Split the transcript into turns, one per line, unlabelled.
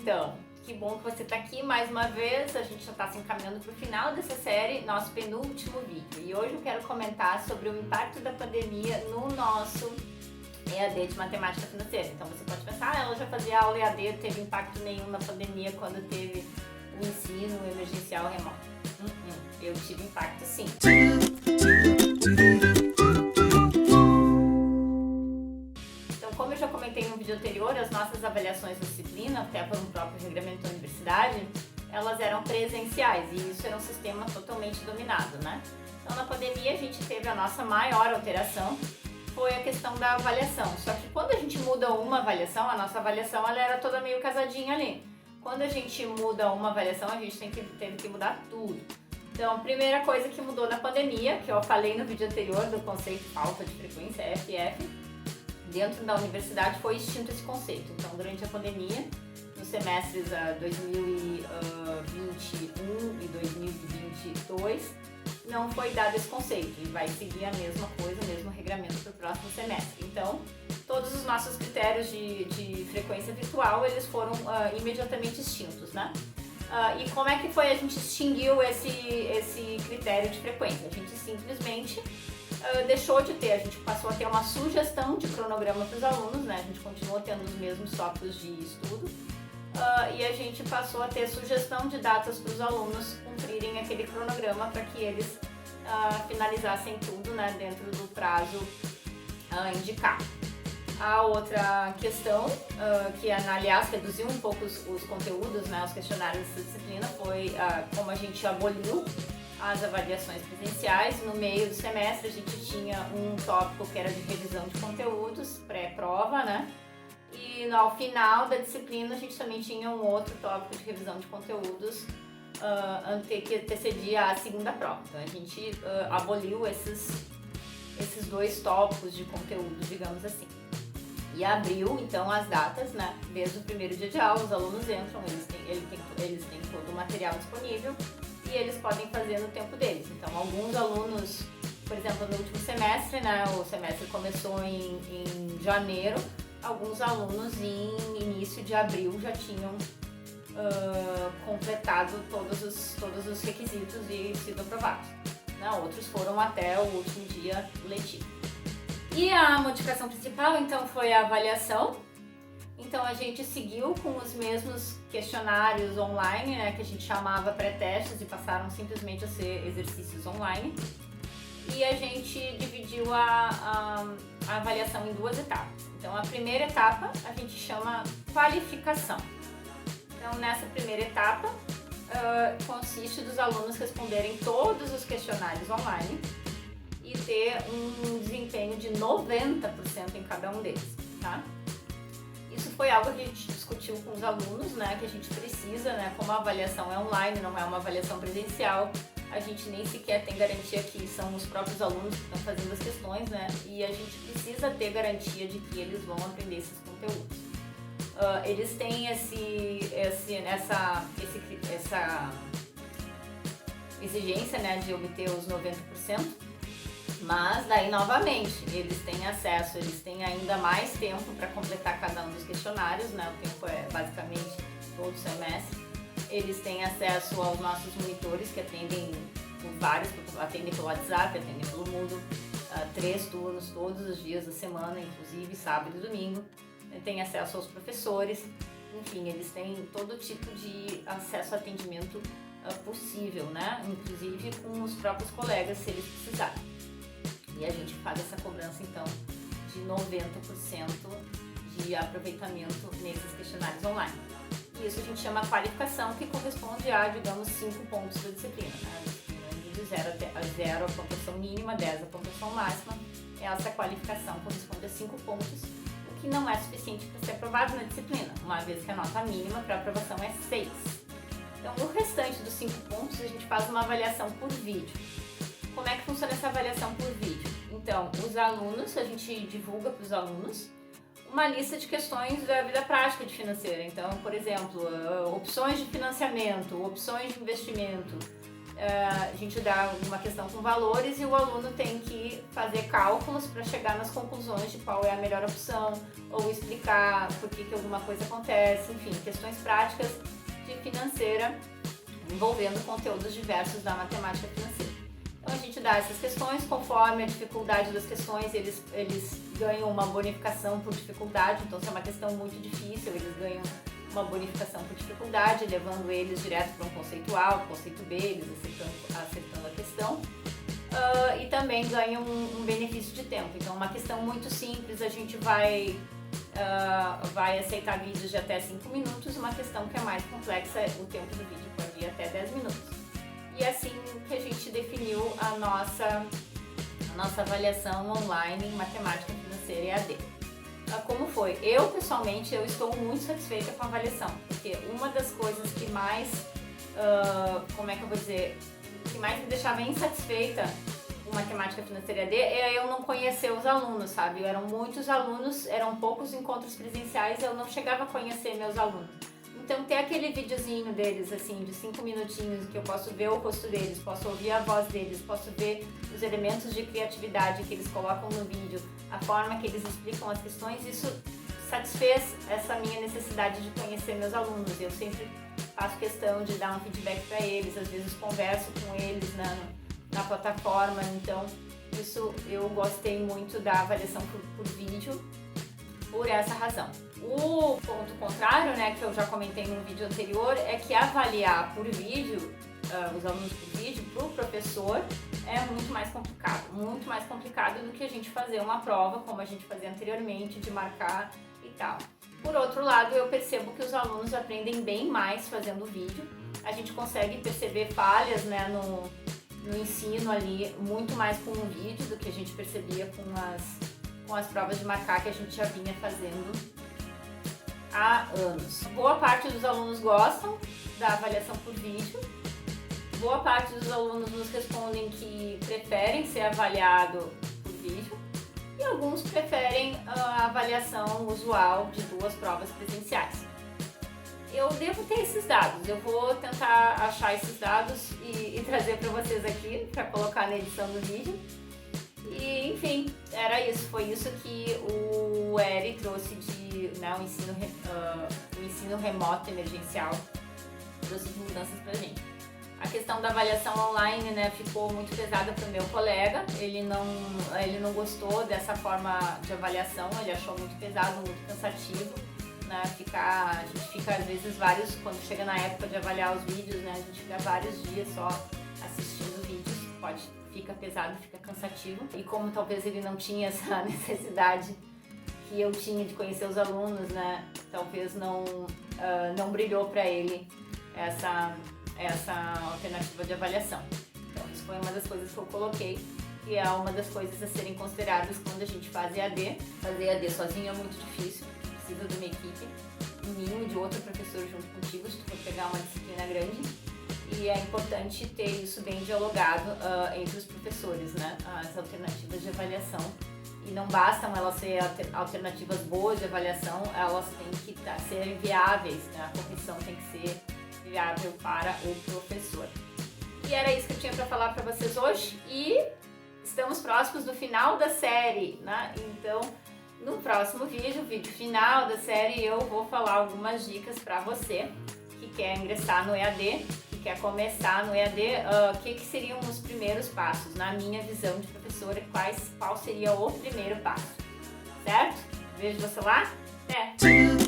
Então, que bom que você está aqui mais uma vez. A gente já está se encaminhando para o final dessa série, nosso penúltimo vídeo. E hoje eu quero comentar sobre o impacto da pandemia no nosso EAD de Matemática Financeira. Então você pode pensar, ela já fazia aula EAD, não teve impacto nenhum na pandemia quando teve o ensino emergencial remoto. Eu tive impacto sim. Como eu já comentei no vídeo anterior, as nossas avaliações da disciplina, até por um próprio regulamento da universidade, elas eram presenciais e isso era um sistema totalmente dominado, né? Então na pandemia a gente teve a nossa maior alteração, foi a questão da avaliação. Só que quando a gente muda uma avaliação, a nossa avaliação ela era toda meio casadinha ali. Quando a gente muda uma avaliação, a gente teve que mudar tudo. Então, a primeira coisa que mudou na pandemia, que eu falei no vídeo anterior do conceito falta de frequência, FF, dentro da universidade foi extinto esse conceito. Então, durante a pandemia, nos semestres 2021 e 2022, não foi dado esse conceito e vai seguir a mesma coisa, o mesmo regramento para o próximo semestre. Então, todos os nossos critérios de frequência virtual, eles foram imediatamente extintos, né? E como é que foi a gente extinguiu esse critério de frequência? A gente simplesmente deixou de ter, a gente passou a ter uma sugestão de cronograma para os alunos, né? A gente continuou tendo os mesmos tópicos de estudo e a gente passou a ter sugestão de datas para os alunos cumprirem aquele cronograma para que eles finalizassem tudo, né, dentro do prazo indicado. A outra questão, que aliás reduziu um pouco os conteúdos, né, os questionários dessa disciplina, foi como a gente aboliu as avaliações presenciais. No meio do semestre a gente tinha um tópico que era de revisão de conteúdos, pré-prova, né? E ao final da disciplina a gente também tinha um outro tópico de revisão de conteúdos que antecedia a segunda prova. Então a gente aboliu esses dois tópicos de conteúdo, digamos assim. E abriu então as datas, né? Desde o primeiro dia de aula, os alunos entram, eles têm todo o material disponível e eles podem fazer no tempo deles. Então, alguns alunos, por exemplo, no último semestre, né, o semestre começou em janeiro, alguns alunos em início de abril já tinham completado todos os requisitos e sido aprovados. Né? Outros foram até o último dia letivo. E a modificação principal, então, foi a avaliação. Então a gente seguiu com os mesmos questionários online, né, que a gente chamava pré-testes e passaram simplesmente a ser exercícios online. E a gente dividiu a avaliação em duas etapas. Então a primeira etapa a gente chama qualificação. Então nessa primeira etapa consiste dos alunos responderem todos os questionários online e ter um desempenho de 90% em cada um deles, tá? Isso foi algo que a gente discutiu com os alunos, né, que a gente precisa, né, como a avaliação é online, não é uma avaliação presencial, a gente nem sequer tem garantia que são os próprios alunos que estão fazendo as questões, né, e a gente precisa ter garantia de que eles vão aprender esses conteúdos. Eles têm essa exigência, né, de obter os 90%, mas daí novamente eles têm acesso, eles têm ainda mais tempo para completar cada um dos questionários, né? O tempo é basicamente todo o semestre. Eles têm acesso aos nossos monitores que atendem por vários, atendem pelo WhatsApp, atendem pelo Moodle, 3 turnos todos os dias da semana, inclusive sábado e domingo. Tem acesso aos professores, enfim, eles têm todo tipo de acesso a atendimento possível, né? Inclusive com os próprios colegas, se eles precisarem. E a gente faz essa cobrança, então, de 90% de aproveitamento nesses questionários online. E isso a gente chama qualificação, que corresponde a, digamos, 5 pontos da disciplina, né? De 0 a pontuação mínima, 10 a pontuação máxima. Essa qualificação corresponde a 5 pontos, o que não é suficiente para ser aprovado na disciplina, uma vez que a nota mínima para aprovação é 6. Então, no restante dos 5 pontos, a gente faz uma avaliação por vídeo. Como é que funciona essa avaliação por vídeo? Então, os alunos, a gente divulga para os alunos uma lista de questões da vida prática de financeira. Então, por exemplo, opções de financiamento, opções de investimento, a gente dá uma questão com valores e o aluno tem que fazer cálculos para chegar nas conclusões de qual é a melhor opção ou explicar por que alguma coisa acontece, enfim, questões práticas de financeira envolvendo conteúdos diversos da matemática financeira. Então a gente dá essas questões, conforme a dificuldade das questões, eles ganham uma bonificação por dificuldade, então se é uma questão muito difícil, eles ganham uma bonificação por dificuldade, levando eles direto para um conceito A, conceito B, eles acertando a questão. E também ganham um benefício de tempo. Então, uma questão muito simples, a gente vai aceitar vídeos de até 5 minutos. Uma questão que é mais complexa, o tempo do vídeo pode ir até 10 minutos. E assim que a gente definiu a nossa avaliação online em matemática financeira EAD. Como foi? Eu, pessoalmente, eu estou muito satisfeita com a avaliação, porque uma das coisas que mais, que mais me deixava insatisfeita com matemática financeira EAD é eu não conhecer os alunos, sabe? Eram muitos alunos, eram poucos encontros presenciais, eu não chegava a conhecer meus alunos. Então, ter aquele videozinho deles, assim, de 5 minutinhos, que eu posso ver o rosto deles, posso ouvir a voz deles, posso ver os elementos de criatividade que eles colocam no vídeo, a forma que eles explicam as questões, isso satisfez essa minha necessidade de conhecer meus alunos. Eu sempre faço questão de dar um feedback para eles, às vezes converso com eles na plataforma, então isso eu gostei muito da avaliação por vídeo, por essa razão. O ponto contrário, né, que eu já comentei no vídeo anterior, é que avaliar por vídeo, os alunos por vídeo, para o professor, é muito mais complicado do que a gente fazer uma prova, como a gente fazia anteriormente, de marcar e tal. Por outro lado, eu percebo que os alunos aprendem bem mais fazendo vídeo, a gente consegue perceber falhas, né, no ensino ali, muito mais com o vídeo do que a gente percebia com as provas de marcar que a gente já vinha fazendo há anos. Boa parte dos alunos gostam da avaliação por vídeo, boa parte dos alunos nos respondem que preferem ser avaliado por vídeo e alguns preferem a avaliação usual de 2 provas presenciais. Eu devo ter esses dados, eu vou tentar achar esses dados e trazer para vocês aqui, para colocar na edição do vídeo. E, enfim, era isso, foi isso que o ERI trouxe de, né, o ensino remoto emergencial, trouxe de mudanças pra gente. A questão da avaliação online, né, ficou muito pesada para o meu colega, ele não gostou dessa forma de avaliação, ele achou muito pesado, muito cansativo, né, a gente fica às vezes quando chega na época de avaliar os vídeos, né, a gente fica vários dias só assistindo vídeos, fica pesado, fica cansativo. E como talvez ele não tinha essa necessidade que eu tinha de conhecer os alunos, né, talvez não brilhou para ele essa alternativa de avaliação. Então isso foi uma das coisas que eu coloquei, que é uma das coisas a serem consideradas quando a gente faz EAD. Fazer EAD sozinho é muito difícil, precisa de uma equipe, um mínimo de outro professor junto contigo, se tu for pegar uma disciplina grande. E é importante ter isso bem dialogado entre os professores, né? As alternativas de avaliação. E não bastam elas serem alternativas boas de avaliação, elas têm que ser viáveis, né? A correção tem que ser viável para o professor. E era isso que eu tinha para falar para vocês hoje. E estamos próximos do final da série, né? Então, no próximo vídeo, o vídeo final da série, eu vou falar algumas dicas para você que quer ingressar no EAD, quer começar no EAD, o que seriam os primeiros passos? Na minha visão de professora, qual seria o primeiro passo? Certo? Vejo você lá? Até!